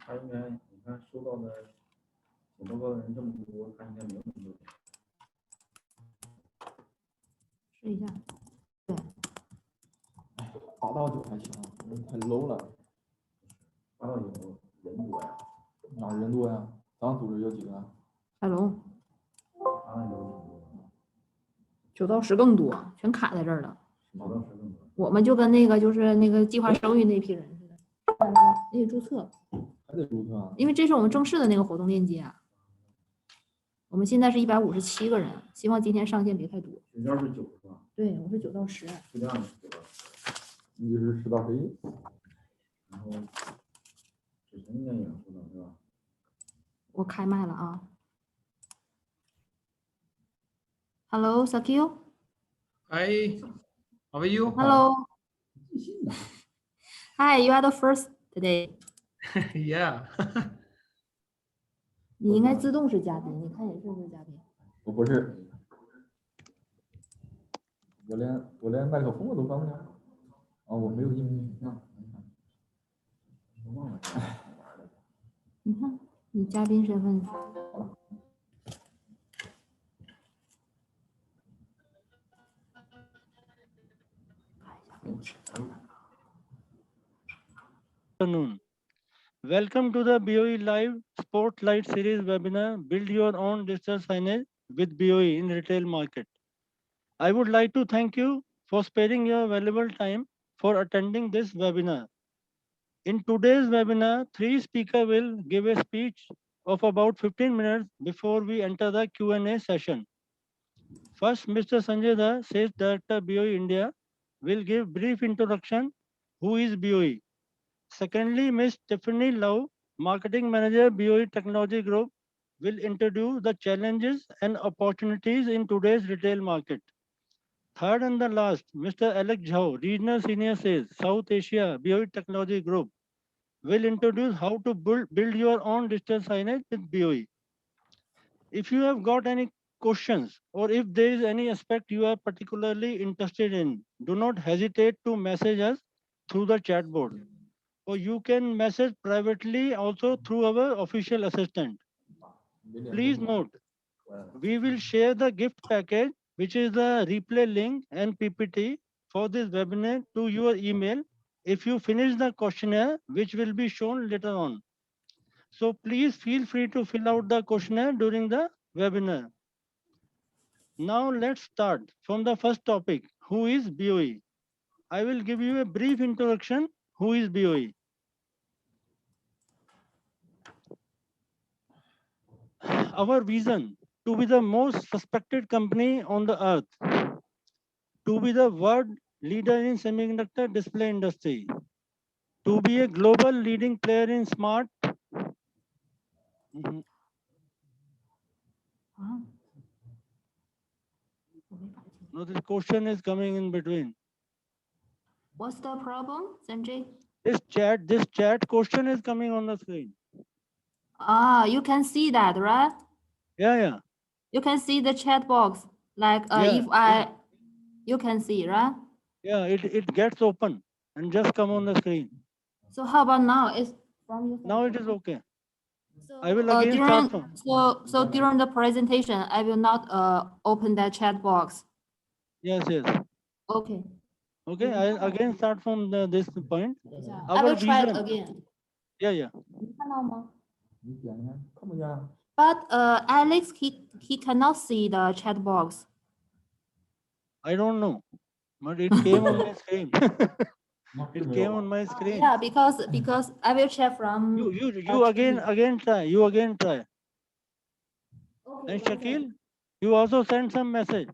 他应该，你看收到的写报告的人这么多，他应该没有那么多。试一下。对。8到9还行，太 low 了。8到9人多呀？哪人多呀？咱组织有几个？海龙。 8到9挺多的。9到10更多，全卡在这儿了。 9到10更多。我们就跟那个就是那个计划生育那批人似的，得注册，还得注册啊？因为这是我们正式的那个活动链接啊。我们现在是157个人，希望今天上线别太多。学校是9是吧？对，我是9到10。是这样的，9到10。你就是10到11。然后子晨应该也能收到是吧？我开麦了啊。Hello, Sakil. Hi, how are you? Hello. Hi, you are the first today. Yeah. 你应该自动是嘉宾，你看你是不是嘉宾？我不是，我连麦克风我都关不了。啊，我没有音频啊。忘了。你看，你嘉宾身份。Afternoon. Welcome to the BOE Live Spotlight Series webinar, Build Your Own Digital Signage with BOE in Retail Market. I would like to thank you for sparing your valuable time for attending this webinar. In today's webinar, 3 speakers will give a speech of about 15 minutes before we enter the Q&A session. First, Mr. Sanjay Da, Sales Director, BOE India, will give brief introduction, who is BOE. Secondly, Ms. Tiffany Lau, Marketing Manager, BOE Technology Group, will introduce the challenges and opportunities in today's retail market. Third and the last, Mr. Alex Jhao, Regional Senior Sales, South Asia, BOE Technology Group, will introduce how to build your own digital signage with BOE. If you have got any questions or if there is any aspect you are particularly interested in, do not hesitate to message us through the chat board. Or you can message privately also through our official assistant. Please note, we will share the gift package, which is the replay link and PPT for this webinar to your email if you finish the questionnaire, which will be shown later on. So please feel free to fill out the questionnaire during the webinar. Now let's start from the first topic, who is BOE? I will give you a brief introduction, who is BOE? Our vision to be the most respected company on the earth, to be the world leader in semiconductor display industry, to be a global leading player in smart. No, this question is coming in between. What's the problem, Sanjay? This chat question is coming on the screen. Ah, you can see that, right? Yeah. You can see the chat box. Like you can see, right? Yeah, it gets open and just come on the screen. So how about now? It's from your side. Now it is okay. So, I will again start from. So during the presentation, I will not open that chat box. Yes. Okay. Okay, I'll again start from this point. I will try it again. Yeah. But Alex, he cannot see the chat box. I don't know, but it came on my screen. It came on my screen. Yeah, because I will check from. You again try. You again try. Okay, And Shakil, you also send some message.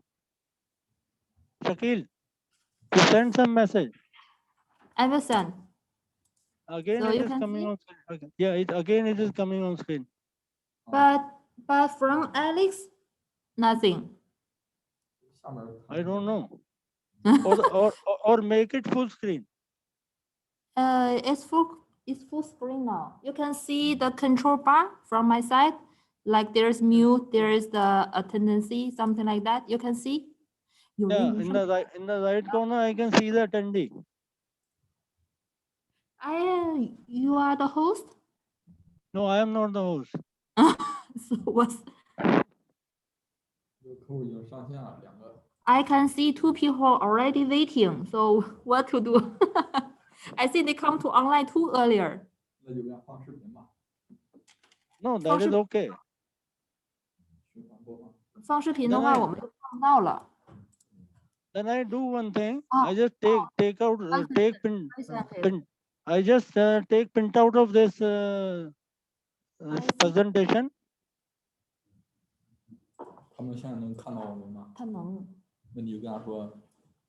Shakil, you send some message. I will send. Again, So it you is can coming see? on screen. Okay. Yeah, it is coming on screen. But from Alex, nothing. I don't know. or make it full screen. It's full screen now. You can see the control bar from my side. Like there's mute, there is the attendance, something like that. You can see. Yeah, in the right corner, I can see the attendee. You are the host? No, I am not the host. So what's 这个客户已经上线了2个， I can see 2 people already waiting. So what to do? I think they come to online too earlier. 那就给他放视频吧， No, that is okay. 循环播放。放视频的话， Then I- 我们就看不到了。 Then I do one thing. Oh, I just take out One take second, pin, one second. pin. I just take print out of this presentation. 他们现在能看到我们吗？他能。那你就跟他说，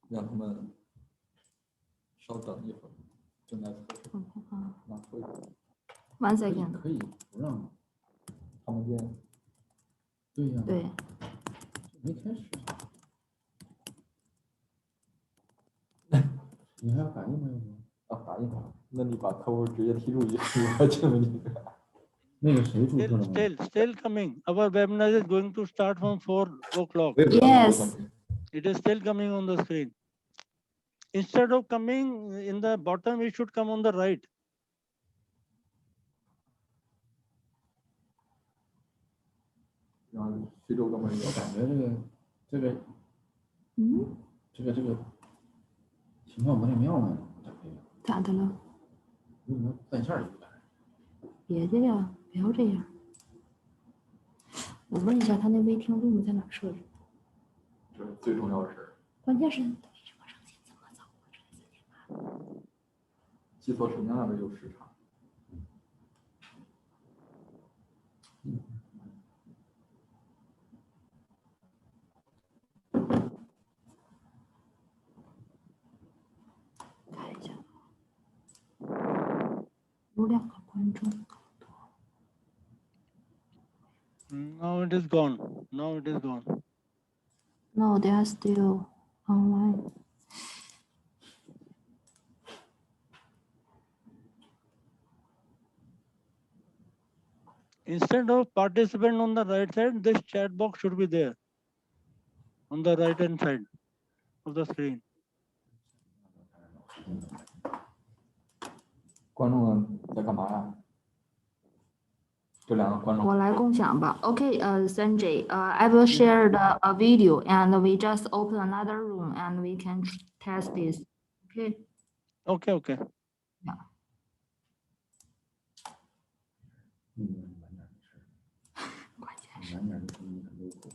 让他们稍等一会儿，正在测试。那会 One 可以 second. 可以不让，他们见。对呀、对，没开始。你还要打印吗？啊，打印好。那你把客户直接踢出去，我进不去。那个谁注册了吗？ Still coming. Our webinar is going to start from 4 o'clock. Yes. It is still coming on the screen. Instead of coming in the bottom, it should come on the right. 让徐州哥们儿我感觉这个嗯，这个情况不太妙呢，咋的了？为什么断线儿就不来？别的呀，不要这样。我问一下，他那微听录在哪儿设置？这是最重要的事儿。关键是这个上线这么早，我这3点半。记错时间那边有时差。看一下，有2个观众。 Now it is gone. Now it is gone. No, they are still online. Instead of participant on the right side, this chat box should be there on the right hand side of the screen. 观众在干嘛呀？这2个观众。我来共享吧。Okay, Sanjay, I will share the video and we just open another room and we can test this. Okay. Okay, okay. 关键是难点的声音很 local。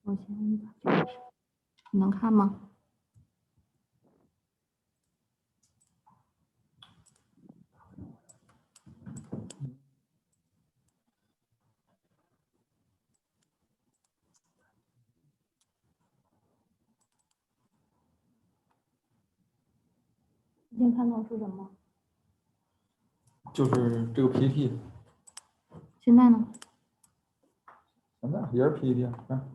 我先把这个，你能看吗？今天看到是什么？就是这个 PPT，现在呢？现在也是 PPT 啊。看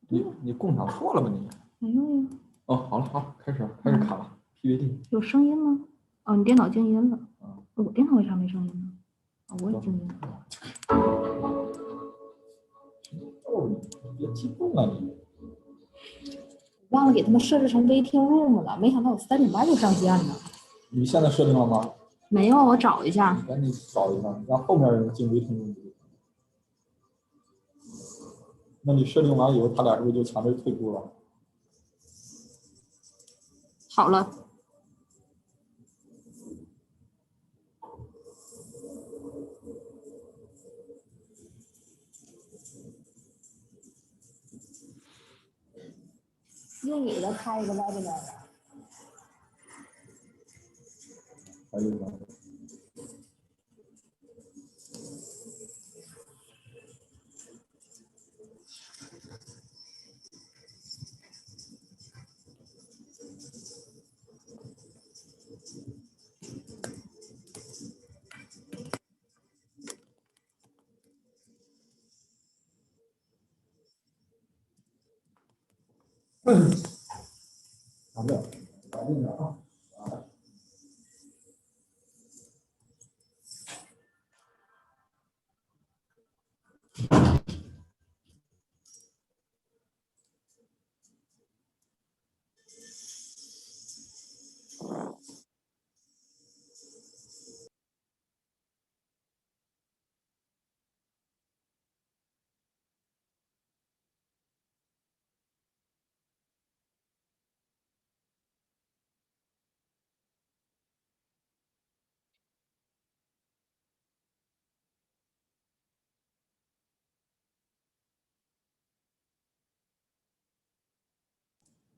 你共享错了吧你？没有呀。哦，好了，开始卡了 PPT。有声音吗？哦，你电脑静音了。嗯。我电脑为啥没声音呢？啊，我也静音了。哦，你别激动啊你！忘了给他们设置成微听 room 了，没想到我3点半就上线了。你现在设定了吗？没有，我找一下。你赶紧找一下，让后面人进微听中。那你设定完以后，他俩是不是就强制退出了？好了。又给他开一个 webinar 了。还有吗？好的，赶紧点啊！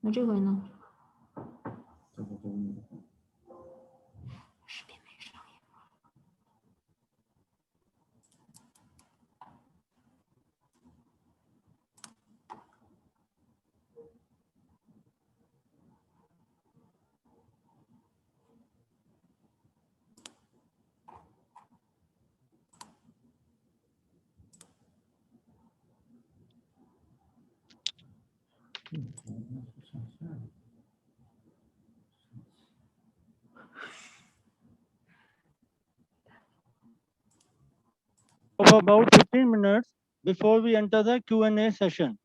那这回呢？这个这个视频没声音。上线了。 Of about 15 minutes before we enter the Q&A session.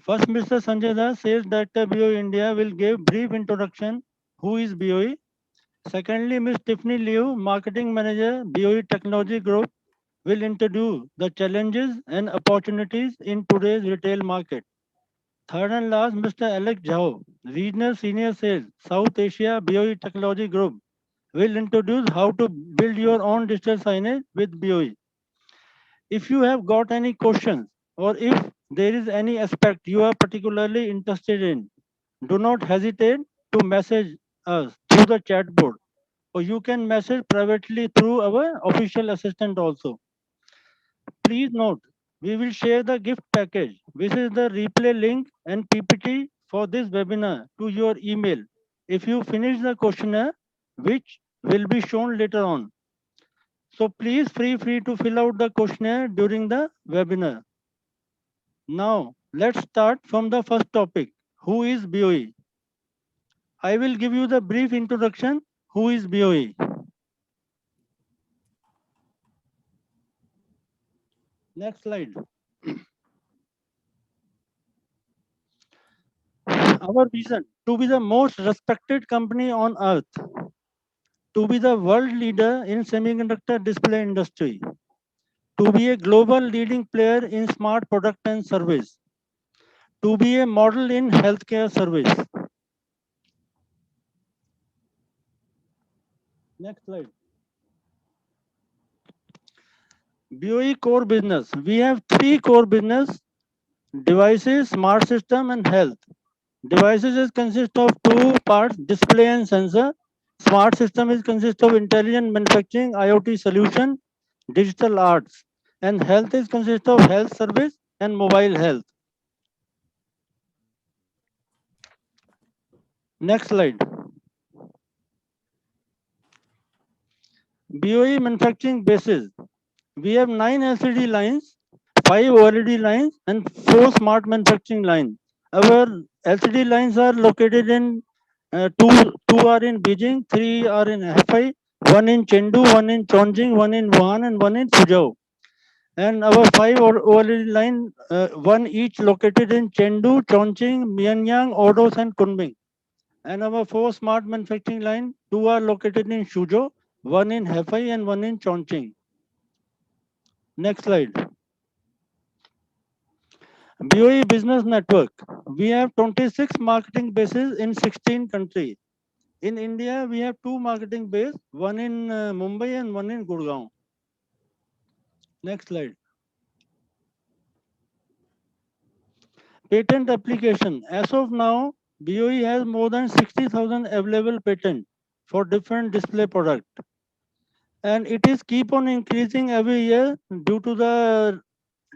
First, Mr. Sanjay Das, Sales Director, BOE India, will give brief introduction. Who is BOE? Secondly, Ms. Tiffany Liu, Marketing Manager, BOE Technology Group, will introduce the challenges and opportunities in today's retail market. Third and last, Mr. Alex Jhao, Regional Senior Sales, South Asia, BOE Technology Group, will introduce how to build your own digital signage with BOE. If you have got any questions or if there is any aspect you are particularly interested in, do not hesitate to message us through the chat board, or you can message privately through our official assistant also. Please note, we will share the gift package, which is the replay link and PPT for this webinar to your email if you finish the questionnaire, which will be shown later on. So please feel free to fill out the questionnaire during the webinar. Now, let's start from the first topic. Who is BOE? I will give you the brief introduction. Who is BOE? Next slide. Our vision to be the most respected company on earth, to be the world leader in semiconductor display industry, to be a global leading player in smart product and service, to be a model in healthcare service. Next slide. BOE core business. We have three core business: devices, smart system, and health. Devices is consist of two parts: display and sensor. Smart system is consist of intelligent manufacturing, IoT solution, digital arts, and health is consist of health service and mobile health. Next slide. BOE manufacturing bases. We have 9 LCD lines, 5 OLED lines, and 4 smart manufacturing lines. Our LCD lines are located in two are in Beijing, 3 are in Hefei, 1 in Chengdu, 1 in Chongqing, 1 in Wuhan, and 1 in Fuzhou. And our 5 OLED line, 1 each located in Chengdu, Chongqing, Mianyang, Ordos, and Kunming. And our 4 smart manufacturing line, 2 are located in Suzhou, 1 in Hefei, and 1 in Chongqing. Next slide. BOE Business Network. We have 26 marketing bases in 16 countries. In India, we have 2 marketing bases, one in Mumbai and one in Gurgaon. Next slide. Patent application. As of now, BOE has more than 60,000 available patents for different display products. And it is keep on increasing every year due to the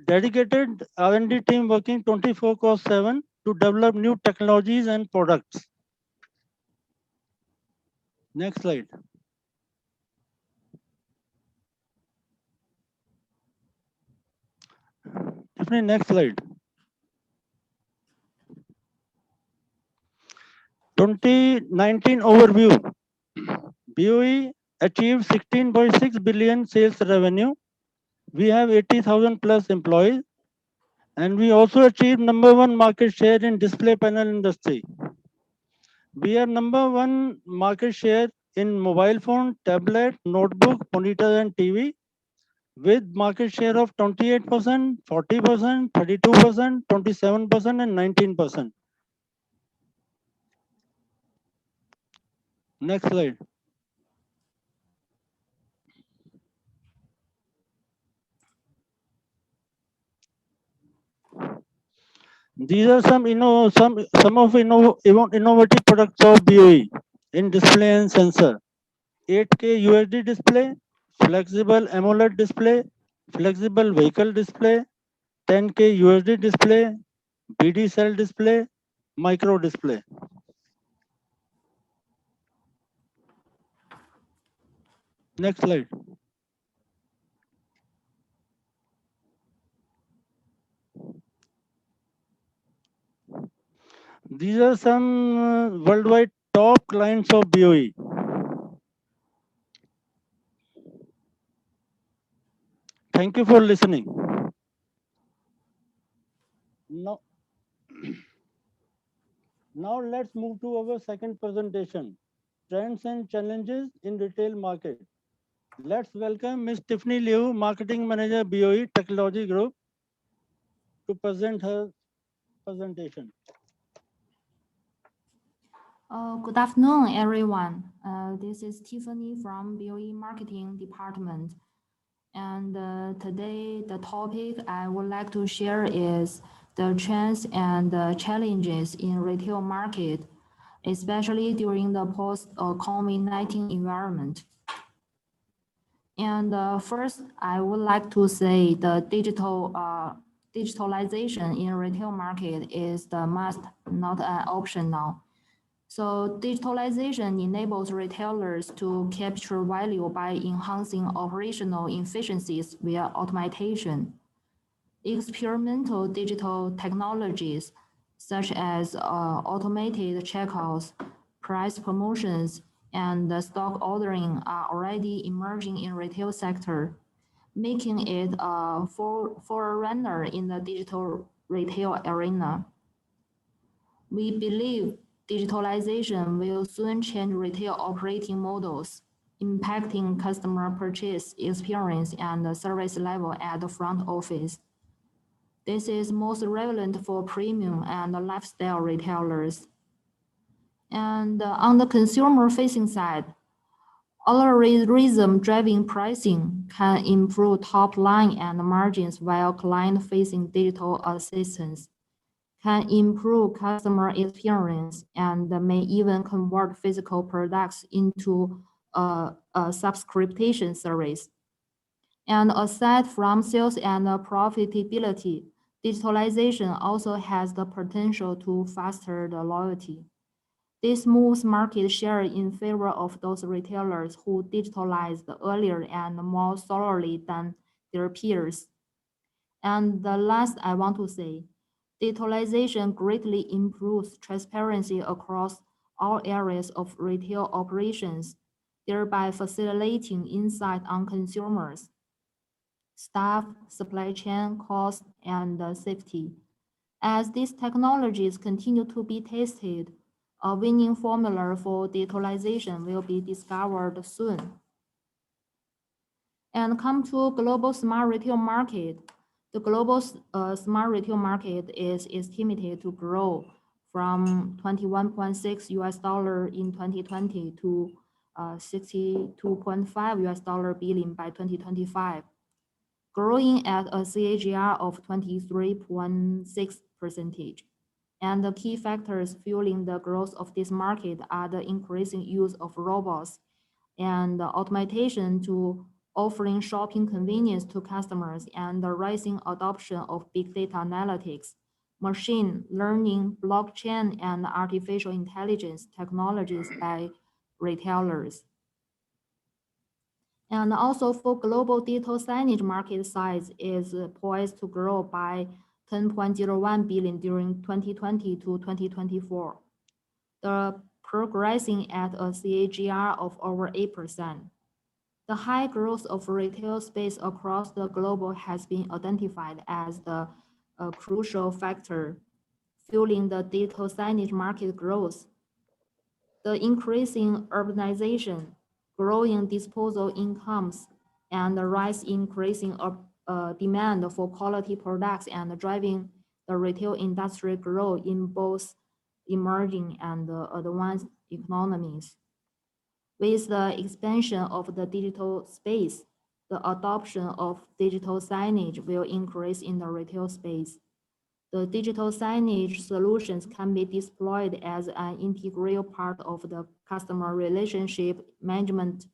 dedicated R&D team working 24/7 to develop new technologies and products. Next slide. Definitely next slide. 2019 overview. BOE achieved 16.6 billion sales revenue. We have 80,000 plus employees. And we also achieved #1 market share in display panel industry. We are #1 market share in mobile phone, tablet, notebook, monitor, and TV, with market share of 28%, 40%, 32%, 27%, and 19%. Next slide. These are some innovative products of BOE in display and sensor. 8K UHD display, flexible AMOLED display, flexible vehicle display, 10K UHD display, BD cell display, micro display. Next slide. These are some worldwide top clients of BOE. Thank you for listening. Now, now let's move to our second presentation, trends and challenges in retail market. Let's welcome Ms. Tiffany Liu, Marketing Manager, BOE Technology Group, to present her presentation. Good afternoon, everyone. This is Tiffany from BOE Marketing Department. And today, the topic I would like to share is the trends and challenges in retail market, especially during the post-COVID-19 environment. And first, I would like to say the digitalization in retail market is the must, not an option now. So digitalization enables retailers to capture value by enhancing operational efficiencies via automation. Experimental digital technologies such as automated checkouts, price promotions, and stock ordering are already emerging in retail sector, making it a forerunner in the digital retail arena. We believe digitalization will soon change retail operating models, impacting customer purchase experience and service level at the front office. This is most relevant for premium and lifestyle retailers. And on the consumer-facing side, algorithm-driven pricing can improve top line and margins, while client-facing digital assistance can improve customer experience and may even convert physical products into a subscription service. And aside from sales and profitability, digitalization also has the potential to foster the loyalty. This moves market share in favor of those retailers who digitalized earlier and more thoroughly than their peers. And the last I want to say, digitalization greatly improves transparency across all areas of retail operations, thereby facilitating insight on consumers, staff, supply chain, cost, and safety. As these technologies continue to be tested, a winning formula for digitalization will be discovered soon. And come to global smart retail market. The global smart retail market is estimated to grow from 21.6 US dollar in 2020 to 62.5 US dollar billion by 2025, growing at a CAGR of 23.6%. And the key factors fueling the growth of this market are the increasing use of robots and the automation to offering shopping convenience to customers, and the rising adoption of big data analytics, machine learning, blockchain, and artificial intelligence technologies by retailers. And also for global digital signage market size is poised to grow by 10.01 billion during 2020 to 2024. The progressing at a CAGR of over 8%. The high growth of retail space across the globe has been identified as the crucial factor fueling the digital signage market growth. The increasing urbanization, growing disposal incomes, and the increasing demand for quality products and driving the retail industry growth in both emerging and advanced economies. With the expansion of the digital space, the adoption of digital signage will increase in the retail space. The digital signage solutions can be deployed as an integral part of the customer relationship management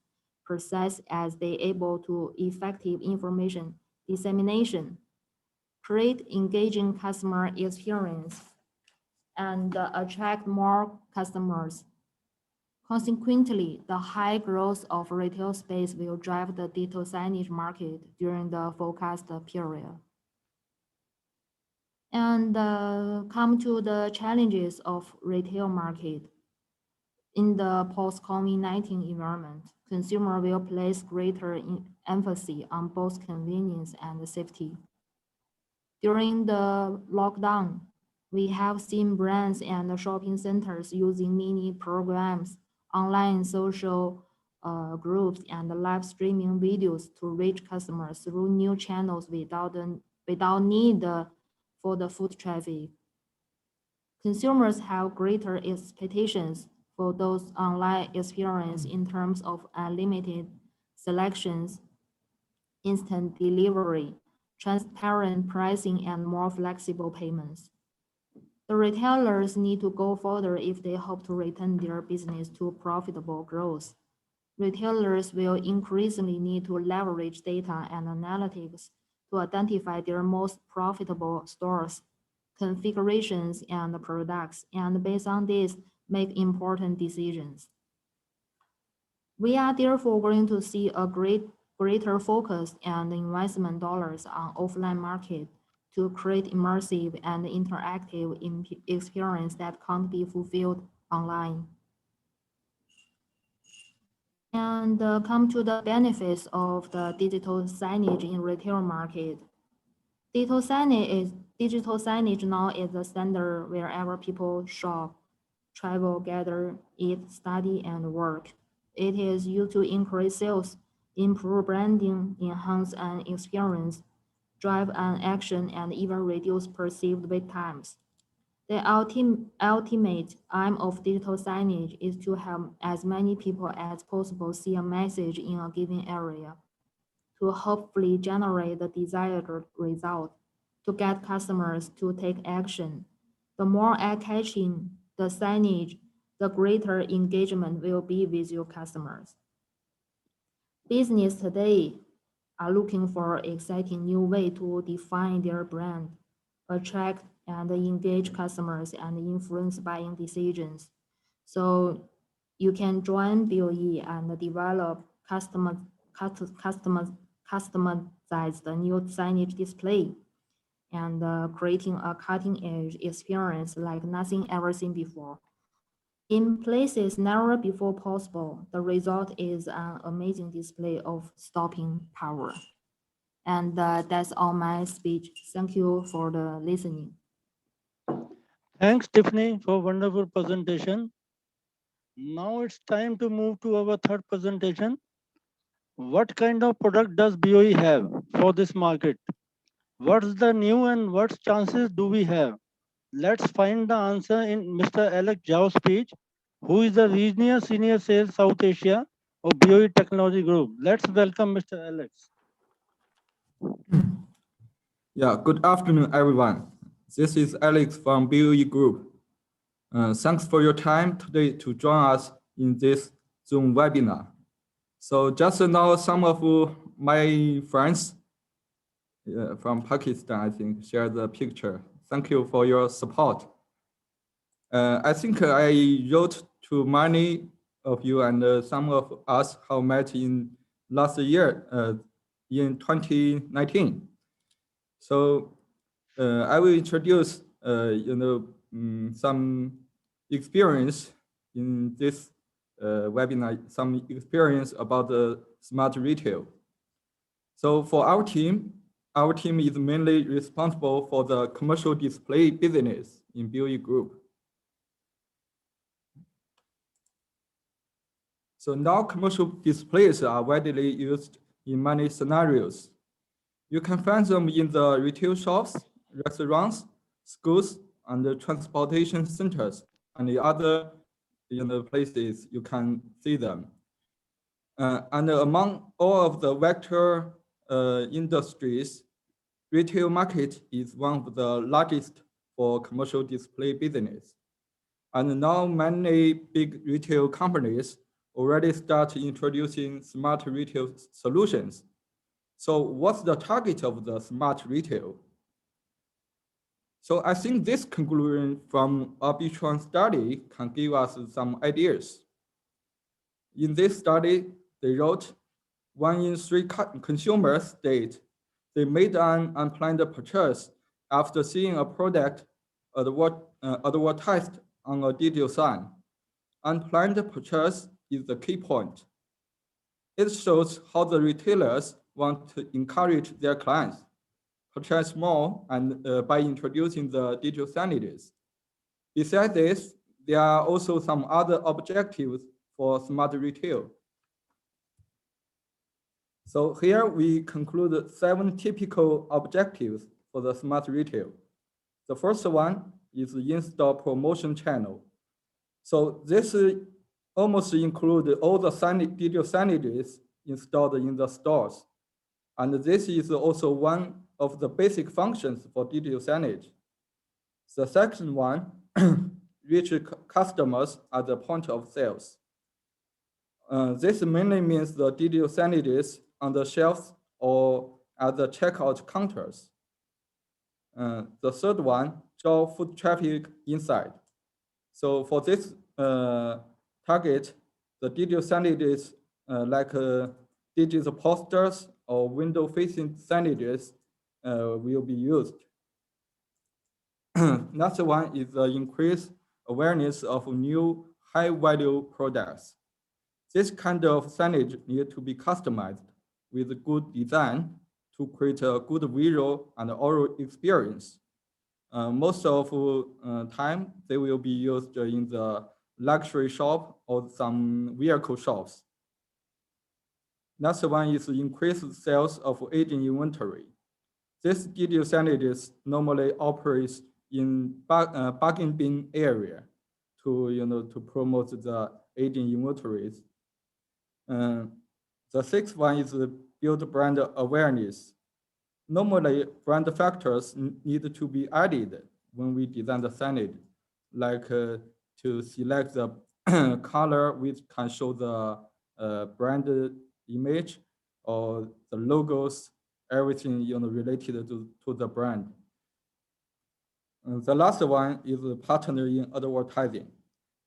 process as they able to effective information dissemination, create engaging customer experience, and attract more customers. Consequently, the high growth of retail space will drive the digital signage market during the forecast period. And come to the challenges of retail market. In the post-COVID-19 environment, consumer will place greater emphasis on both convenience and safety. During the lockdown, we have seen brands and shopping centers using mini programs, online social groups, and live streaming videos to reach customers through new channels without need for the foot traffic. Consumers have greater expectations for those online experience in terms of unlimited selections, instant delivery, transparent pricing, and more flexible payments. The retailers need to go further if they hope to return their business to profitable growth. Retailers will increasingly need to leverage data and analytics to identify their most profitable stores, configurations, and products, and based on this, make important decisions. We are therefore going to see a greater focus and investment dollars on offline market to create immersive and interactive experience that can't be fulfilled online. And come to the benefits of the digital signage in retail market. Digital signage now is the standard wherever people shop, travel, gather, eat, study, and work. It is used to increase sales, improve branding, enhance an experience, drive an action, and even reduce perceived wait times. The ultimate aim of digital signage is to help as many people as possible see a message in a given area, to hopefully generate the desired result, to get customers to take action. The more eye-catching the signage, the greater engagement will be with your customers. Business today are looking for exciting new way to define their brand, attract and engage customers, and influence buying decisions. So you can join BOE and develop customized new signage display and creating a cutting-edge experience like nothing ever seen before. In places never before possible, the result is an amazing display of stopping power. And that's all my speech. Thank you for the listening. Thanks, Tiffany, for wonderful presentation. Now it's time to move to our third presentation. What kind of product does BOE have for this market? What's the new and what chances do we have? Let's find the answer in Mr. Alex Zhao's speech, who is the Regional Senior Sales South Asia of BOE Technology Group. Let's welcome Mr. Alex. Yeah, good afternoon, everyone. This is Alex from BOE Group. Thanks for your time today to join us in this Zoom webinar. So just now, some of my friends from Pakistan, I think, share the picture. Thank you for your support. I think I wrote to many of you and some of us have met in last year in 2019. So I will introduce some experience in this webinar, some experience about the smart retail. So for our team is mainly responsible for the commercial display business in BOE Group. So now commercial displays are widely used in many scenarios. You can find them in the retail shops, restaurants, schools, and the transportation centers, and the other places you can see them. And among all of the vector industries, retail market is one of the largest for commercial display business. And now many big retail companies already start introducing smart retail solutions. So what's the target of the smart retail? So I think this conclusion from arbitron study can give us some ideas. In this study, they wrote 1 in 3 consumers state they made an unplanned purchase after seeing a product advertised on a digital sign. Unplanned purchase is the key point. It shows how the retailers want to encourage their clients purchase more and by introducing the digital signages. Besides this, there are also some other objectives for smart retail. So here we conclude 7 typical objectives for the smart retail. The first one is the in-store promotion channel. So this almost includes all the digital signages installed in the stores. And this is also one of the basic functions for digital signage. The second one, reach customers at the point of sales. This mainly means the digital signages on the shelves or at the checkout counters. The third one, draw foot traffic inside. So for this target, the digital signages like digital posters or window-facing signages will be used. Next one is the increased awareness of new high-value products. This kind of signage needs to be customized with good design to create a good visual and oral experience. Most of time, they will be used in the luxury shop or some vehicle shops. Next one is increased sales of aging inventory. This digital signages normally operates in bargain bin area to promote the aging inventories. The sixth one is build brand awareness. Normally, brand factors need to be added when we design the signage, like to select the color which can show the brand image or the logos, everything related to the brand. The last one is partner in advertising.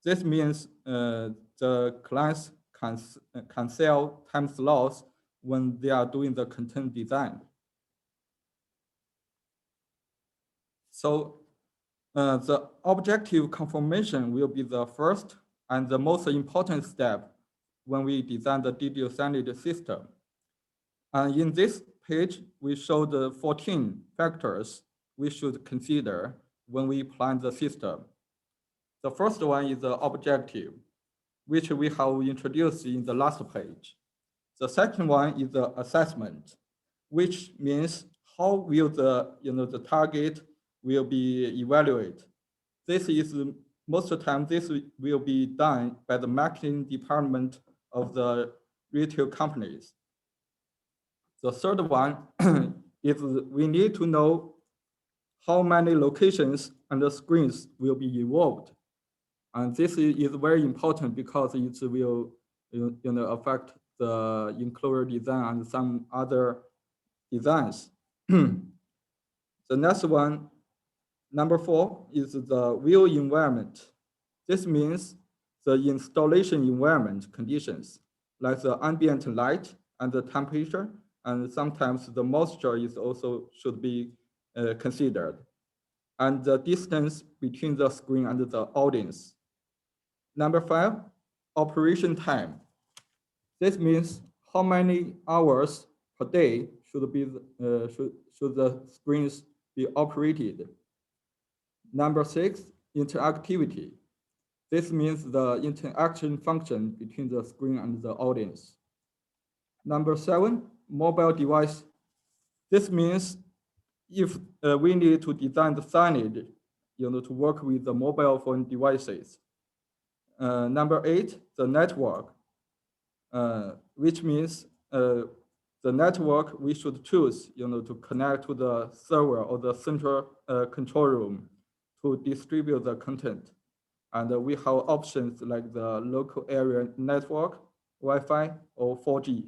This means the clients can sell time slots when they are doing the content design. So the objective confirmation will be the first and the most important step when we design the digital signage system. And in this page, we show the 14 factors we should consider when we plan the system. The first one is the objective, which we have introduced in the last page. The second one is the assessment, which means how will the target will be evaluated. This is most of the time this will be done by the marketing department of the retail companies. The third one is we need to know how many locations and the screens will be involved. And this is very important because it will affect the enclosure design and some other designs. The next one, number 4, is the view environment. This means the installation environment conditions, like the ambient light and the temperature, and sometimes the moisture is also should be considered. And the distance between the screen and the audience. Number 5, operation time. This means how many hours per day should the screens be operated. Number 6, interactivity. This means the interaction function between the screen and the audience. Number 7, mobile device. This means if we need to design the signage, to work with the mobile phone devices. Number 8, the network, which means the network we should choose, to connect to the server or the central control room. to distribute the content. And we have options like the local area network, Wi-Fi, or 4G.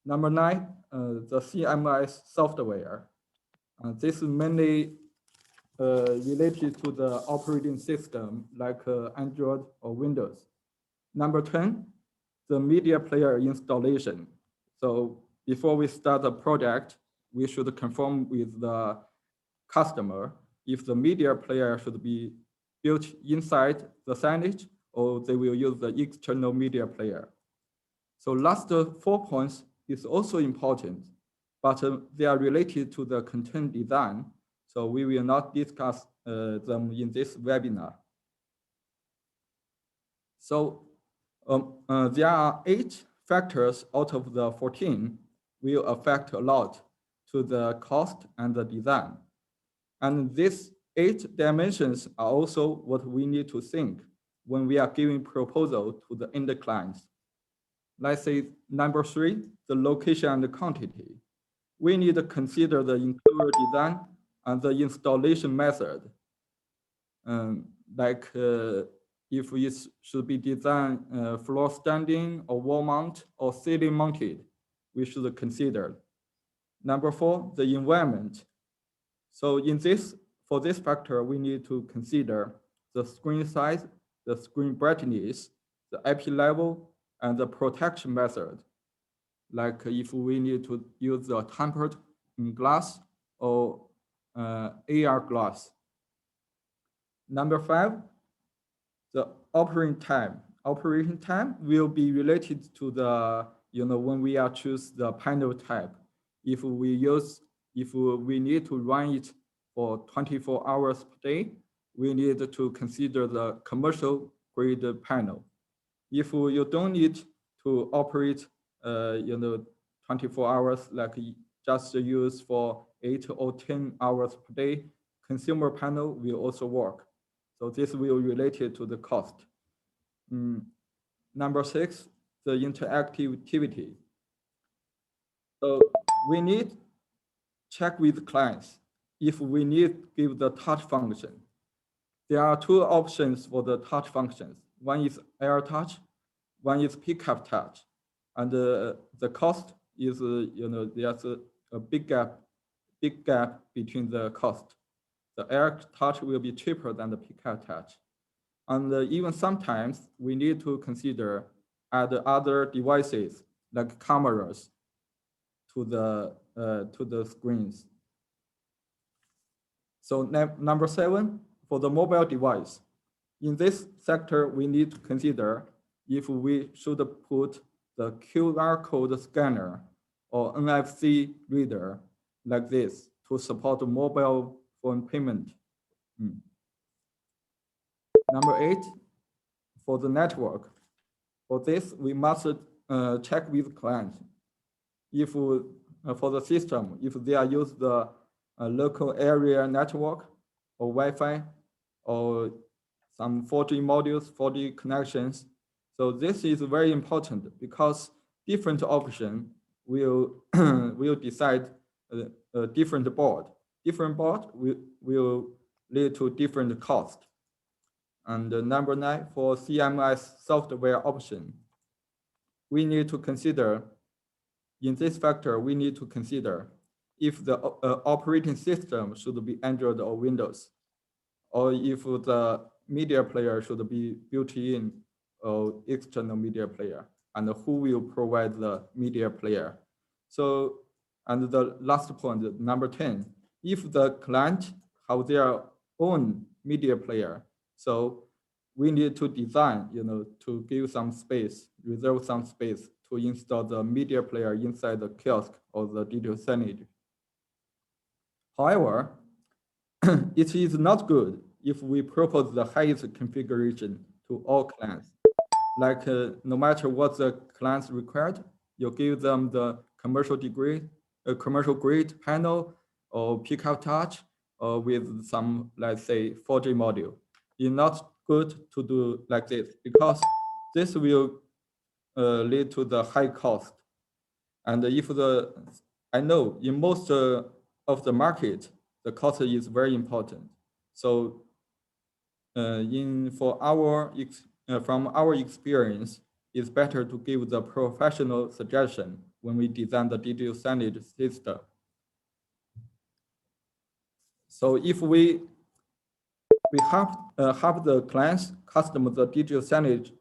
Number 9, the CMS software. This is mainly related to the operating system like Android or Windows. Number 10, the media player installation. So before we start a project, we should confirm with the customer if the media player should be built inside the signage or they will use the external media player. So last 4 points is also important, but they are related to the content design. So we will not discuss them in this webinar. So there are 8 factors out of the 14 will affect a lot to the cost and the design. And these 8 dimensions are also what we need to think when we are giving proposal to the end clients. Let's say number 3, the location and the quantity. We need to consider the interior design and the installation method. If it should be designed floor standing or wall mount or ceiling mounted, we should consider. Number 4, the environment. So for this factor, we need to consider the screen size, the screen brightness, the IP level, and the protection method. Like if we need to use the tempered glass or AR glass. Number 5, the operating time. Operating time will be related to the, when we are choose the panel type. If we need to run it for 24 hours per day, we need to consider the commercial grade panel. If you don't need to operate, 24 hours, like just use for 8 or 10 hours per day, consumer panel will also work. So this will relate to the cost. Number 6, the interactivity. So we need check with clients if we need give the touch function. There are 2 options for the touch functions. One is air touch, one is pickup touch. And the cost is, there's a big gap between the cost. The air touch will be cheaper than the pickup touch. And even sometimes we need to consider add other devices like cameras to the screens. So number 7, for the mobile device. In this sector, we need to consider if we should put the QR code scanner or NFC reader like this to support mobile phone payment. Number 8, for the network. For this, we must check with clients if for the system, if they are use the local area network or Wi-Fi or some 4G modules, 4G connections. So this is very important because different option will will decide a different board. Different board will lead to different cost. And number 9, for CMS software option, we need to consider, in this factor, we need to consider if the operating system should be Android or Windows, or if the media player should be built-in or external media player, and who will provide the media player. So, and the last point, number 10, if the client have their own media player, so we need to design, to give some space, reserve some space to install the media player inside the kiosk or the digital signage. However, it is not good if we propose the highest configuration to all clients. Like no matter what the clients required, you give them the commercial grade panel or pickup touch or with some, let's say, 4G module. It's not good to do like this because this will lead to the high cost. And if I know in most of the market, the cost is very important. So from our experience, it's better to give the professional suggestion when we design the digital signage system. So if we have the clients custom the digital signage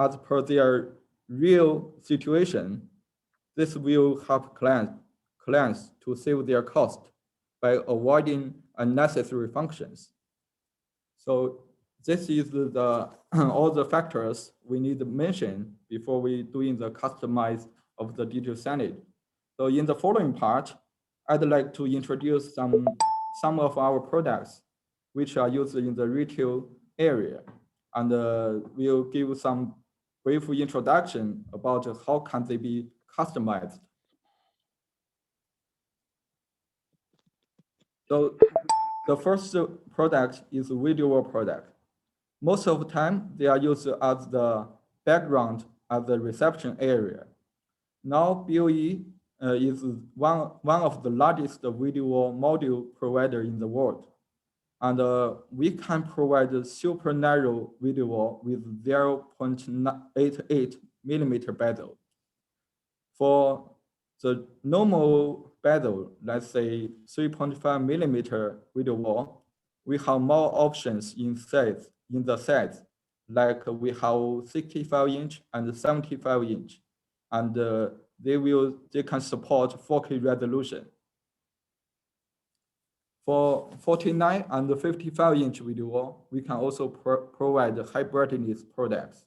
as per their real situation, this will help clients to save their cost by avoiding unnecessary functions. So this is the all the factors we need to mention before we doing the customize of the digital signage. So in the following part, I'd like to introduce some of our products which are used in the retail area, and we'll give some brief introduction about how can they be customized. So the first product is video wall product. Most of the time, they are used as the background at the reception area. Now, BOE is one of the largest video wall module provider in the world. And we can provide a super narrow video wall with 0.88 millimeter bezel. For the normal bezel, let's say 3.5 millimeter video wall, we have more options in the size, like we have 65-inch and 75-inch, and they can support 4K resolution. For 49 and 55-inch video wall, we can also provide high brightness products.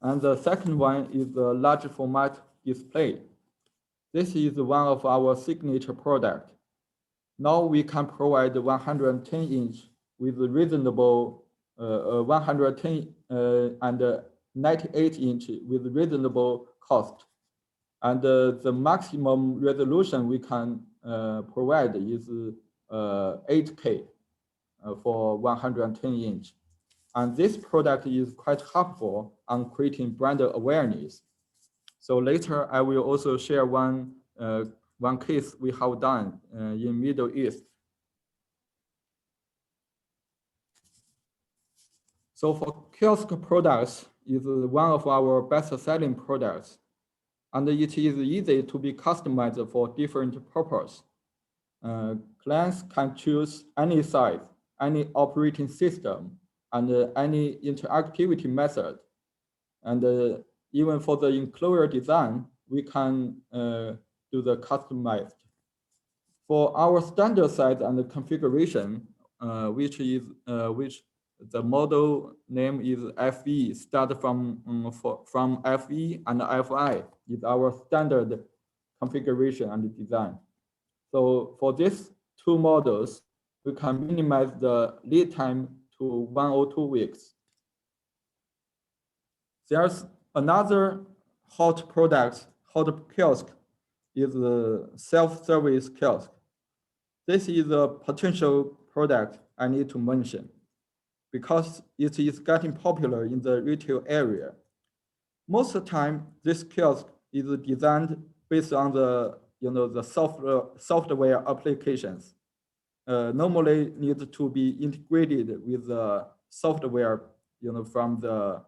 And the second one is the large format display. This is one of our signature product. Now we can provide 110-inch with reasonable 110 and 98-inch with reasonable cost. And the maximum resolution we can provide is 8K for 110-inch. And this product is quite helpful on creating brand awareness. So later, I will also share one case we have done in Middle East. So for kiosk products is one of our best-selling products, and it is easy to be customized for different purposes. Clients can choose any size, any operating system, and any interactivity method. And even for the enclosure design, we can do the customized. For our standard size and the configuration, which the model name is FE, start from FE and FI is our standard configuration and design. So for these two models, we can minimize the lead time to 1 or 2 weeks. There's another hot kiosk is the self-service kiosk. This is a potential product I need to mention because it is getting popular in the retail area. Most of the time, this kiosk is designed based on the software applications. Normally need to be integrated with the software from the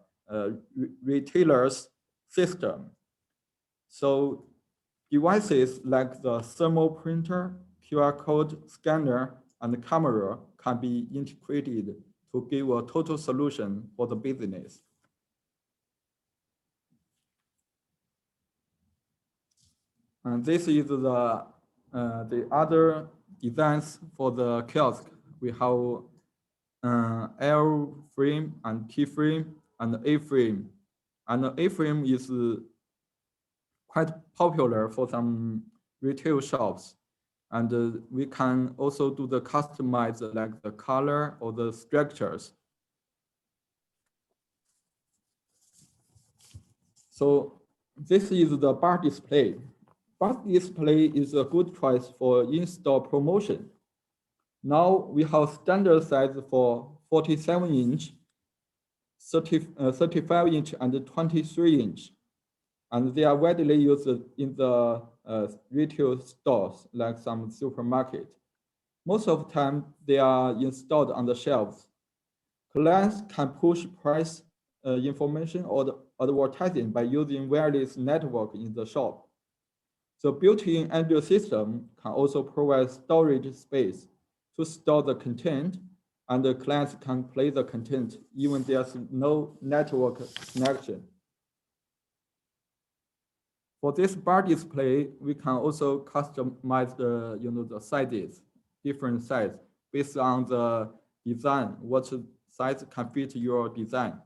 retailer's system. So devices like the thermal printer, QR code scanner, and the camera can be integrated to give a total solution for the business. And this is the other designs for the kiosk. We have L frame and T frame and A frame. And the A frame is quite popular for some retail shops. And we can also do the customize like the color or the structures. So this is the bar display. Bar display is a good choice for in-store promotion. Now we have standard size for 47-inch, 35-inch, and 23-inch. and they are widely used in the retail stores, like some supermarket. Most of the time, they are installed on the shelves. Clients can push price information or the advertising by using wireless network in the shop. The built-in Android system can also provide storage space to store the content, and the clients can play the content even there's no network connection. For this bar display, we can also customize the the sizes, different size based on the design. What size can fit your design?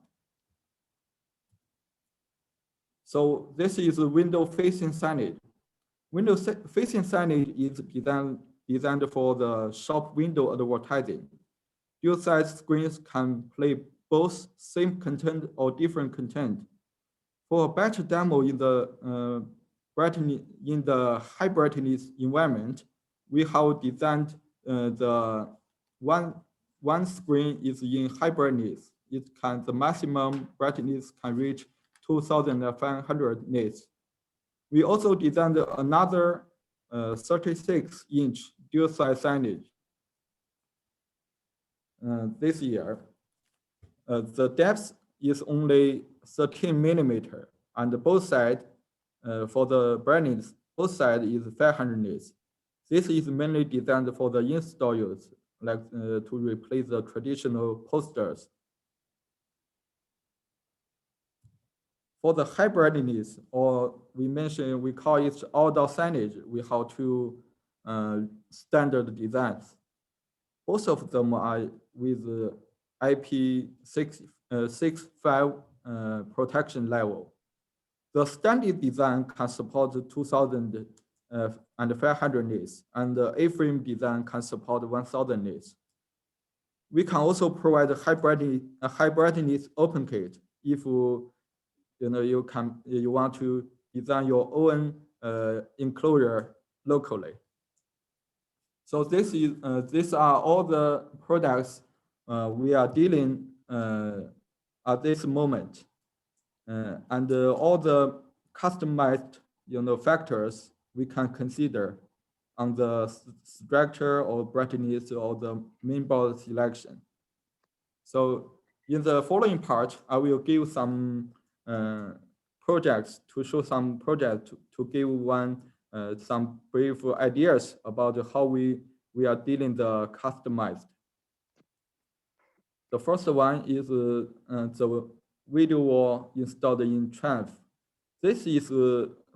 So this is a window-facing signage. Window-facing signage is designed for the shop window advertising. Dual-size screens can play both same content or different content. For a better demo in the high brightness environment, we have designed the one screen is in high brightness. The maximum brightness can reach 2,500 nits. We also designed another 36-inch dual-size signage this year. The depth is only 13 millimeter, and both sides for the brightness, both sides is 500 nits. This is mainly designed for the in-store use, like to replace the traditional posters. For the high brightness, or we call it outdoor signage, we have two standard designs. Both of them are with IP65 protection level. The standard design can support 2,500 nits, and the A-frame design can support 1,000 nits. We can also provide a high brightness open kit if you want to design your own enclosure locally. So these are all the products we are dealing at this moment, and all the customized factors we can consider on the structure or brightness or the mainboard selection. So in the following part, I will give some projects to show some projects to give some brief ideas about how we are dealing the customized. The first one is the video wall installed in Triumph. This is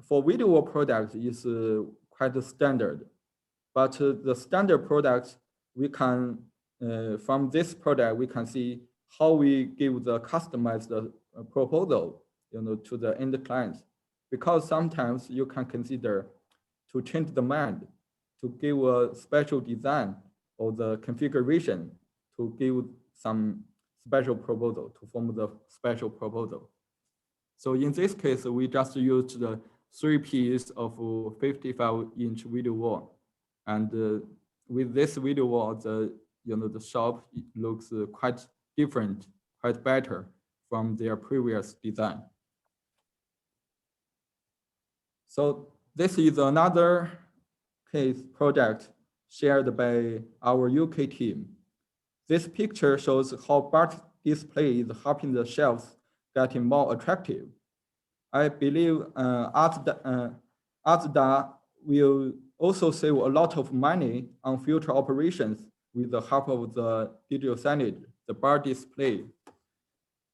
for video wall products is quite standard, but the standard products we can from this product we can see how we give the customized proposal to the end clients, because sometimes you can consider to change the mind, to give a special design or the configuration, to give some special proposal, to form the special proposal. So in this case, we just used the 3 pieces of 55-inch video wall, and with this video wall, the shop looks quite different, quite better from their previous design. So this is another case project shared by our UK team. This picture shows how bar display is helping the shelves getting more attractive. I believe Asda will also save a lot of money on future operations with the help of the digital signage, the bar display,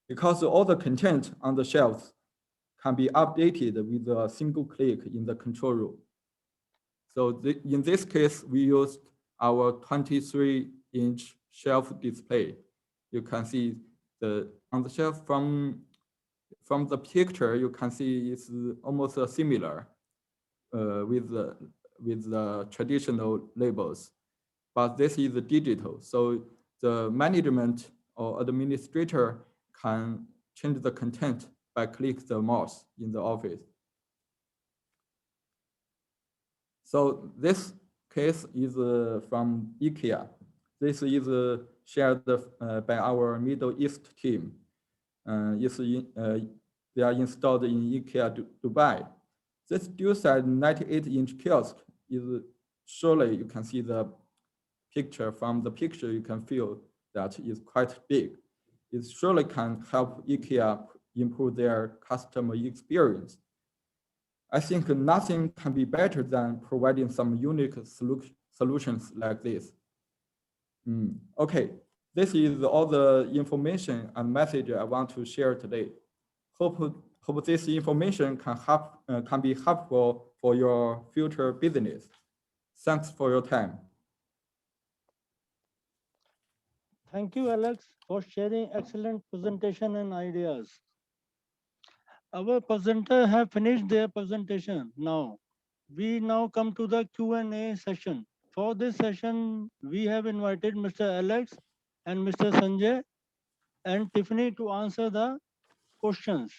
because all the content on the shelves can be updated with a single click in the control room. So in this case, we used our 23-inch shelf display. You can see on the shelf from the picture, you can see it's almost similar with the traditional labels, but this is digital. So the management or administrator can change the content by click the mouse in the office. So this case is from IKEA. This is shared by our Middle East team. They are installed in IKEA Dubai. This dual-side 98-inch kiosk is surely you can see the picture. From the picture, you can feel that it's quite big. It surely can help IKEA improve their customer experience. I think nothing can be better than providing some unique solutions like this. Okay, this is all the information and message I want to share today. Hope this information can be helpful for your future business. Thanks for your time. Thank you, Alex, for sharing excellent presentation and ideas. Our presenter have finished their presentation now. We now come to the Q&A session. For this session, we have invited Mr. Alex and Mr. Sanjay and Tiffany to answer the questions.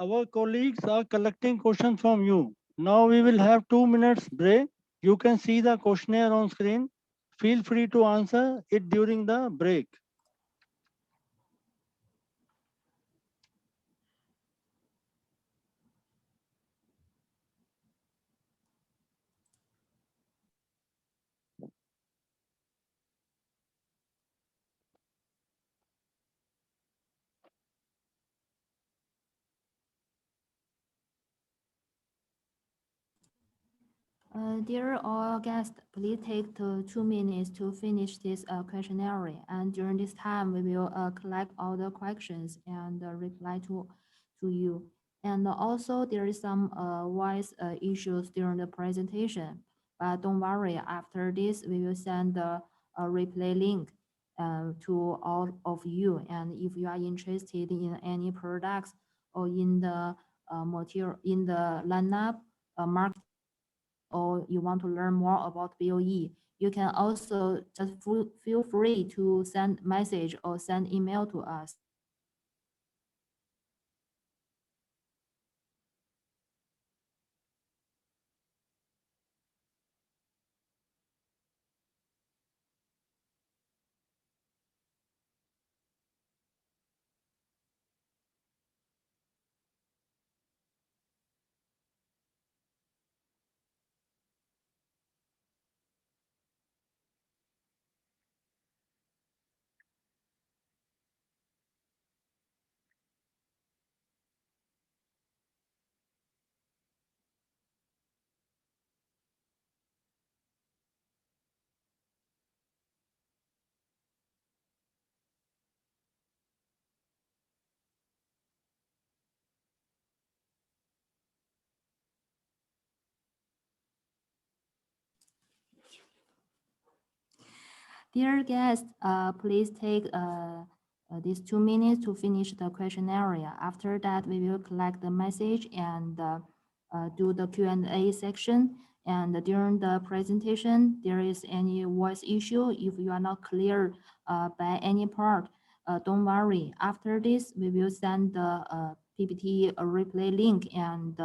Our colleagues are collecting questions from you. Now we will have 2 minutes break. You can see the questionnaire on screen. Feel free to answer it during the break. Dear all guests, please take 2 minutes to finish this questionnaire. And during this time, we will collect all the questions and reply to you. And also, there is some voice issues during the presentation. But don't worry, after this, we will send a replay link to all of you. And if you are interested in any products or in the material, in the lineup, market, or you want to learn more about BOE, you can also just feel free to send message or send email to us. Dear guests, please take these 2 minutes to finish the questionnaire. After that, we will collect the message and do the Q&A section. And during the presentation, there is any voice issue. If you are not clear by any part, don't worry. After this, we will send the PPT replay link. And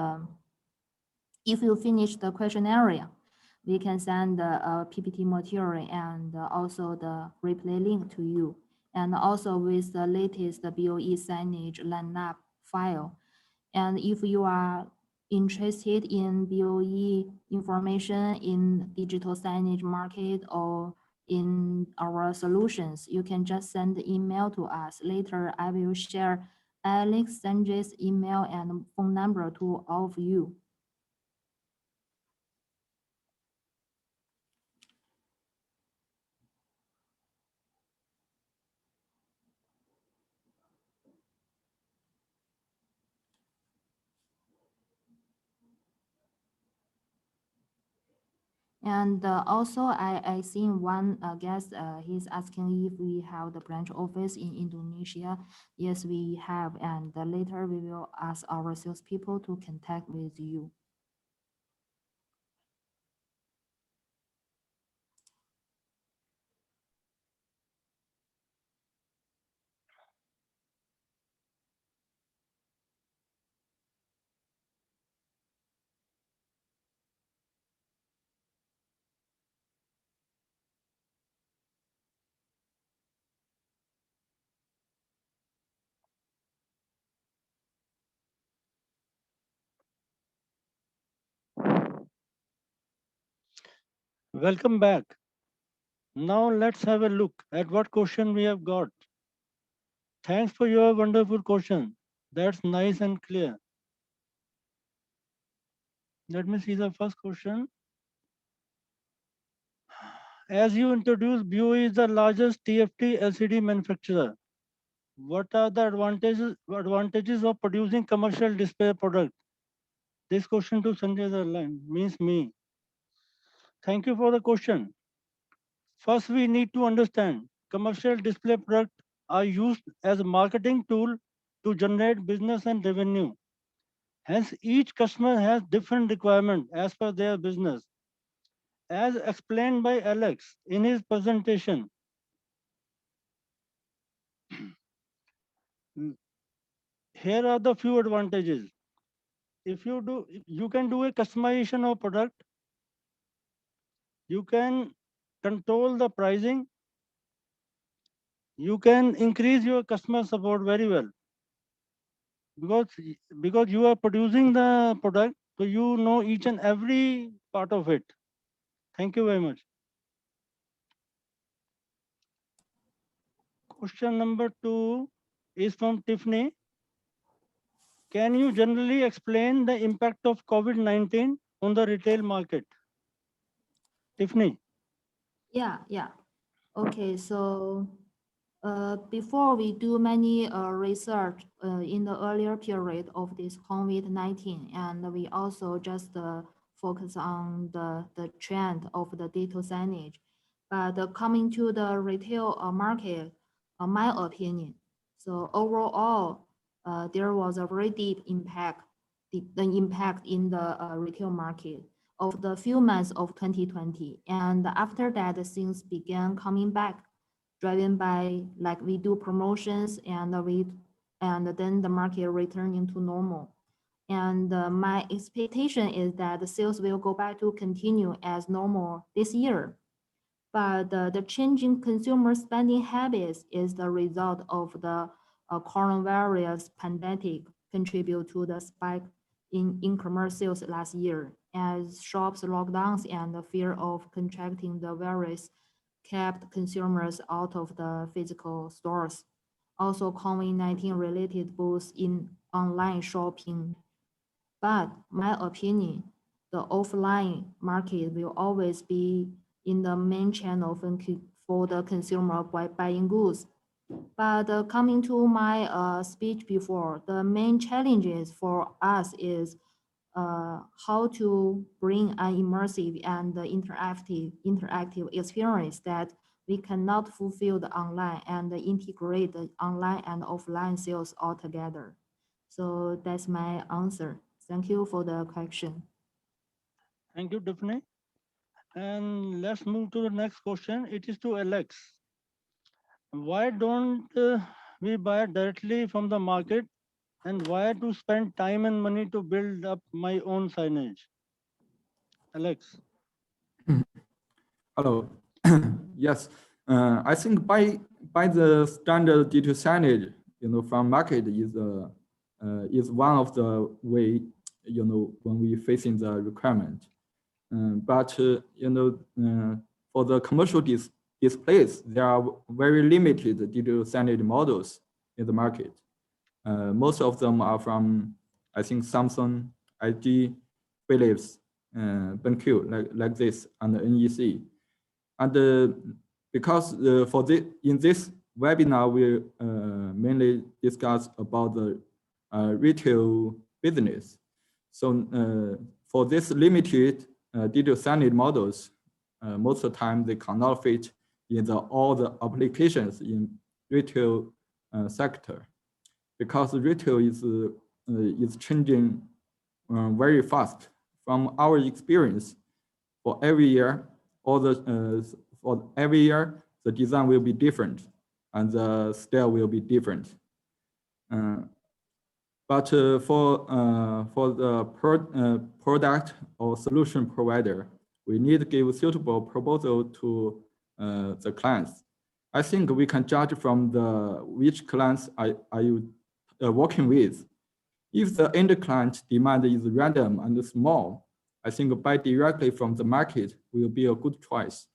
if you finish the questionnaire, we can send the PPT material and also the replay link to you. And also with the latest BOE signage lineup file. And if you are interested in BOE information in digital signage market or in our solutions, you can just send the email to us. Later, I will share Alex Sanjay's email and phone number to all of you. And also, I seen one guest, he's asking if we have the branch office in Indonesia. Yes, we have. And later we will ask our salespeople to contact with you. Welcome back. Now let's have a look at what question we have got. Thanks for your wonderful question. That's nice and clear. Let me see the first question. As you introduced, BOE is the largest TFT LCD manufacturer. What are the advantages of producing commercial display product? This question to Sanjay Darlan means me. Thank you for the question. First, we need to understand commercial display products are used as a marketing tool to generate business and revenue. Hence, each customer has different requirements as per their business. As explained by Alex in his presentation, here are the few advantages. If you can do a customization of product, you can control the pricing, you can increase your customer support very well because you are producing the product, so you know each and every part of it. Thank you very much. Question number 2 is from Tiffany. Can you generally explain the impact of COVID-19 on the retail market? Tiffany. Yeah. Okay, so before we do many research in the earlier period of this COVID-19, and we also just focus on the trend of the digital signage. But coming to the retail market, my opinion, so overall, there was a very deep impact, the impact in the retail market of the few months of 2020. And after that, things began coming back, driven by like we do promotions and then the market returning to normal. And my expectation is that the sales will go back to continue as normal this year. But the changing consumer spending habits is the result of the coronavirus pandemic contribute to the spike in e-commerce sales last year, as shops lockdowns and the fear of contracting the virus kept consumers out of the physical stores. Also, COVID-19 related boosts in online shopping. But my opinion, the offline market will always be in the main channel for the consumer by buying goods. But coming to my speech before, the main challenges for us is how to bring an immersive and interactive experience that we cannot fulfill the online and integrate the online and offline sales all together. So that's my answer. Thank you for the question. Thank you, Tiffany. And let's move to the next question. It is to Alex. Why don't we buy directly from the market, and why to spend time and money to build up my own signage? Alex. Hello. Yes, I think by the standard digital signage, from market is one of the way, when we facing the requirement. But for the commercial displays, there are very limited digital signage models in the market. Most of them are from, I think, Samsung, LG, Philips, BenQ, like this, and the NEC. And because in this webinar, we mainly discuss about the retail business. So for this limited digital signage models, most of the time they cannot fit in all the applications in retail sector, because retail is changing very fast. From our experience, for every year, the design will be different and the style will be different. But for the product or solution provider, we need to give suitable proposal to the clients. I think we can judge from which clients are you working with. If the end client demand is random and small, I think buy directly from the market will be a good choice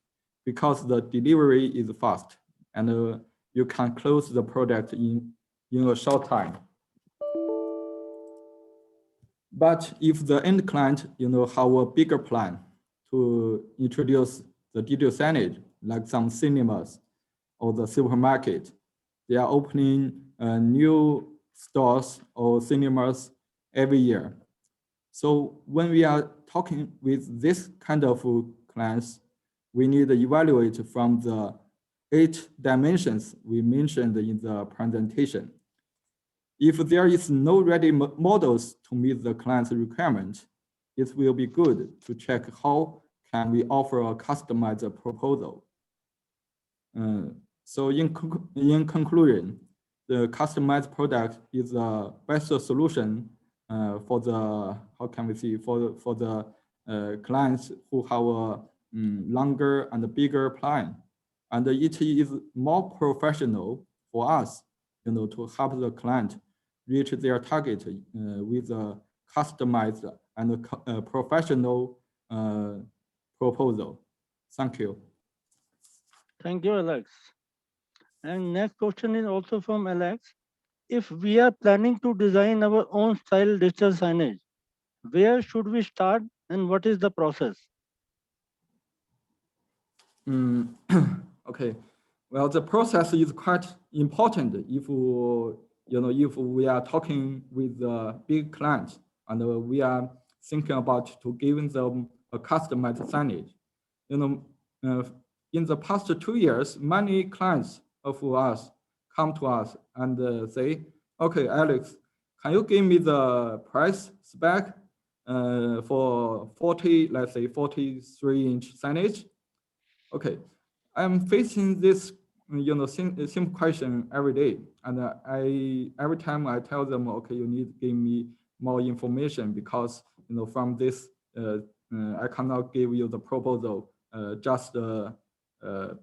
because the delivery is fast and you can close the product in a short time. But if the end client, have a bigger plan to introduce the digital signage, like some cinemas or the supermarket, they are opening new stores or cinemas every year. So when we are talking with this kind of clients, we need to evaluate from the 8 dimensions we mentioned in the presentation. If there is no ready models to meet the client's requirement, it will be good to check how can we offer a customized proposal. So in conclusion, the customized product is the best solution for the, how can we say, for the clients who have a longer and bigger plan. And it is more professional for us, to help the client reach their target with a customized and professional proposal. Thank you. Thank you, Alex. And next question is also from Alex. If we are planning to design our own style digital signage, where should we start and what is the process? Okay, well, the process is quite important if if we are talking with a big client and we are thinking about to giving them a customized signage. In the past 2 years, many clients of us come to us and say, okay, Alex, can you give me the price spec for 40, let's say 43-inch signage? Okay, I'm facing this same question every day, and every time I tell them, okay, you need to give me more information because from this I cannot give you the proposal just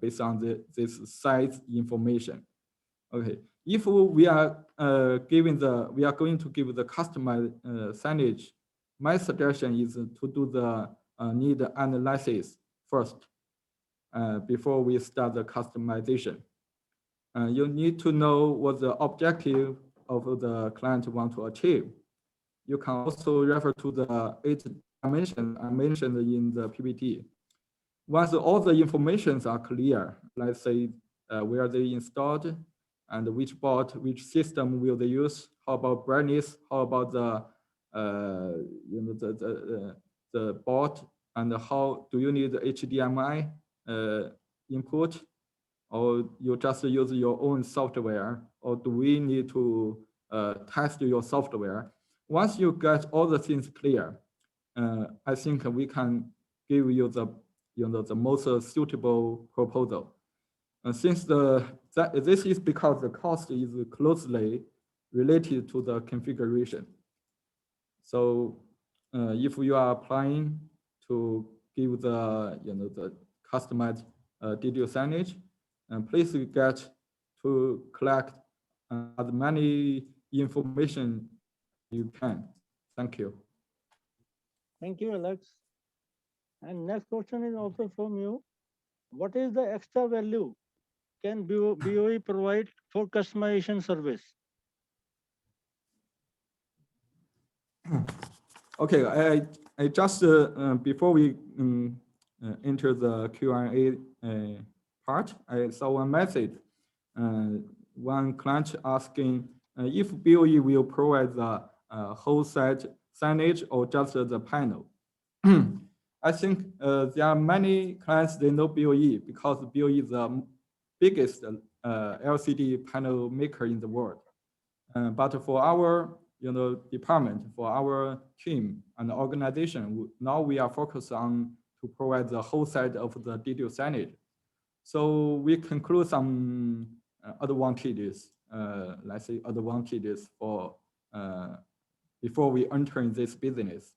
based on this size information. Okay, if we are going to give the customized signage, my suggestion is to do the need analysis first before we start the customization. You need to know what the objective of the client want to achieve. You can also refer to the 8 dimensions I mentioned in the PPT. Once all the informations are clear, let's say where they installed and which board, which system will they use, how about brightness, how about the the board, and how do you need HDMI input, or you just use your own software, or do we need to test your software? Once you get all the things clear, I think we can give you the the most suitable proposal. Since this is because the cost is closely related to the configuration. So if you are applying to give the the customized digital signage, please get to collect as many information you can. Thank you. Thank you, Alex. And next question is also from you. What is the extra value can BOE provide for customization service? Okay, I just before we enter the Q&A part, I saw one message. One client asking if BOE will provide the whole set signage or just the panel. I think there are many clients, they know BOE because BOE is the biggest LCD panel maker in the world. But for our department, for our team and organization, now we are focused on to provide the whole set of the digital signage. So we conclude some advantages, let's say advantages for before we enter in this business.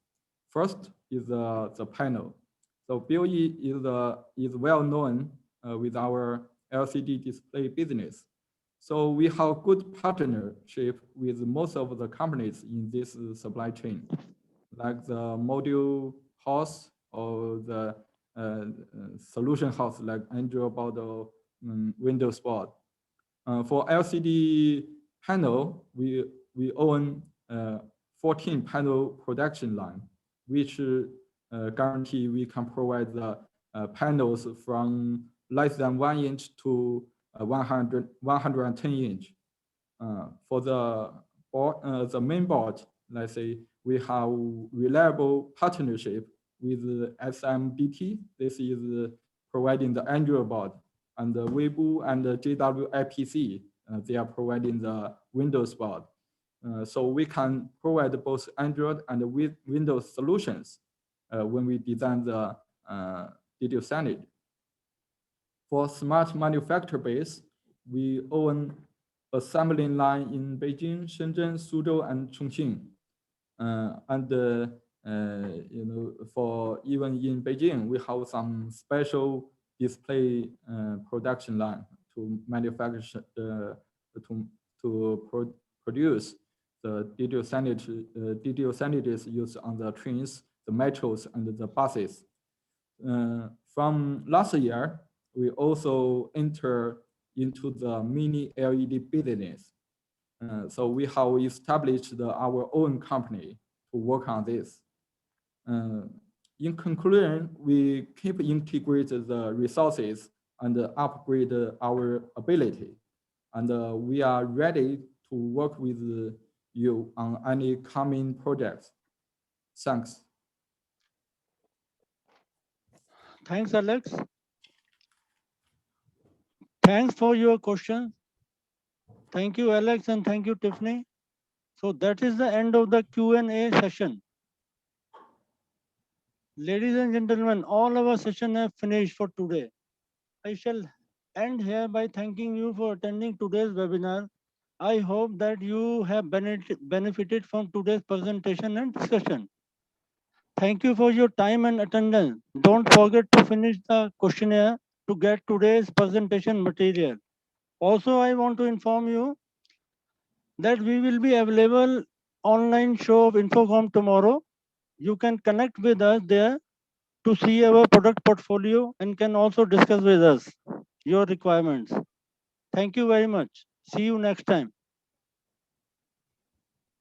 First is the panel. So BOE is well known with our LCD display business. So we have good partnership with most of the companies in this supply chain, like the module house or the solution house like Android board or Windows board. For LCD panel, we own 14 panel production line, which guarantee we can provide the panels from less than 1 inch to 110 inch. For the board, the main board, let's say we have reliable partnership with SMBT. This is providing the Android board, and the Weibo and the JWIPC, they are providing the Windows board. So we can provide both Android and Windows solutions when we design the digital signage. For smart manufacturer base, we own assembling line in Beijing, Shenzhen, Suzhou, and Chongqing. For even in Beijing, we have some special display production line to manufacture produce the digital signages used on the trains, the metros, and the buses. From last year, we also enter into the mini LED business. So we have established our own company to work on this. In conclusion, we keep integrating the resources and upgrade our ability. And we are ready to work with you on any coming projects. Thanks. Thanks, Alex. Thanks for your question. Thank you, Alex, and thank you, Tiffany. So that is the end of the Q&A session. Ladies and gentlemen, all our session have finished for today. I shall end here by thanking you for attending today's webinar. I hope that you have benefited from today's presentation and discussion. Thank you for your time and attendance. Don't forget to finish the questionnaire to get today's presentation material. Also, I want to inform you that we will be available online show of Infocom tomorrow. You can connect with us there to see our product portfolio and can also discuss with us your requirements. Thank you very much. See you next time.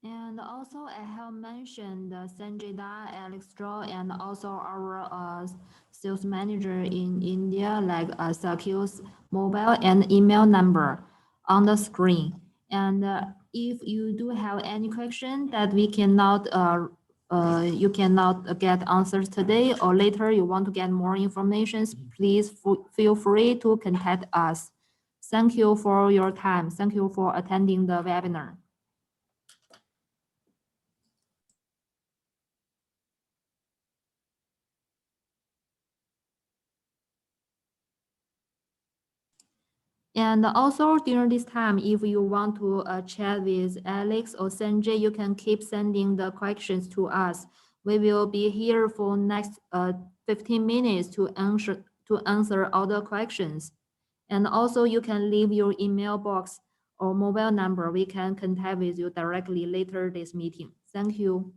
And also, I have mentioned Sanjay Da, Alex Straw, and also our sales manager in India, like Sakil's mobile and email number on the screen. And if you do have any question that we cannot, you cannot get answers today or later, you want to get more information, please feel free to contact us. Thank you for your time. Thank you for attending the webinar. And also during this time, if you want to chat with Alex or Sanjay, you can keep sending the questions to us. We will be here for next 15 minutes to answer all the questions. And also you can leave your email box or mobile number. We can contact with you directly later this meeting. Thank you.